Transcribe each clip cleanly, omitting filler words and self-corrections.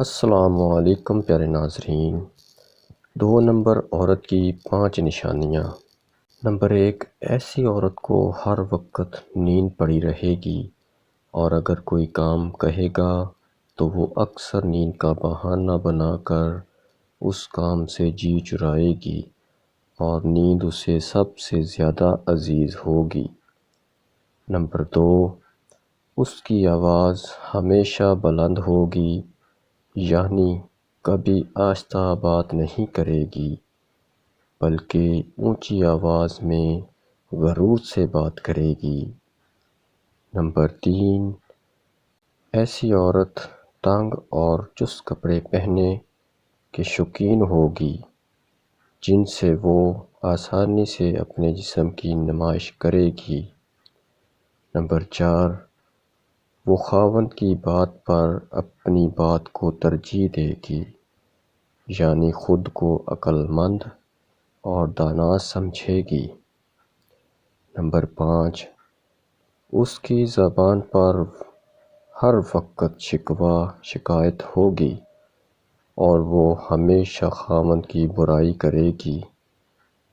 السلام علیکم پیارے ناظرین۔ 2 نمبر عورت کی 5 نشانیاں۔ نمبر 1، ایسی عورت کو ہر وقت نیند پڑی رہے گی اور اگر کوئی کام کہے گا تو وہ اکثر نیند کا بہانہ بنا کر اس کام سے جی چرائے گی اور نیند اسے سب سے زیادہ عزیز ہوگی۔ نمبر 2، اس کی آواز ہمیشہ بلند ہوگی، یعنی کبھی آہستہ بات نہیں کرے گی بلکہ اونچی آواز میں غرور سے بات کرے گی۔ نمبر 3، ایسی عورت تنگ اور چست کپڑے پہننے کے شوقین ہوگی جن سے وہ آسانی سے اپنے جسم کی نمائش کرے گی۔ نمبر 4، وہ خاوند کی بات پر اپنی بات کو ترجیح دے گی، یعنی خود کو عقل مند اور دانا سمجھے گی۔ نمبر 5، اس کی زبان پر ہر وقت شکوہ شکایت ہوگی اور وہ ہمیشہ خاوند کی برائی کرے گی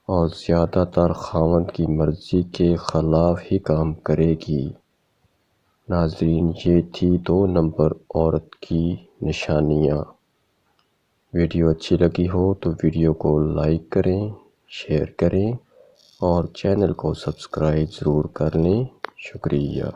اور زیادہ تر خاوند کی مرضی کے خلاف ہی کام کرے گی۔ ناظرین، یہ تھی 2 نمبر عورت کی نشانیاں۔ ویڈیو اچھی لگی ہو تو ویڈیو کو لائک کریں، شیئر کریں اور چینل کو سبسکرائب ضرور کر لیں۔ شکریہ۔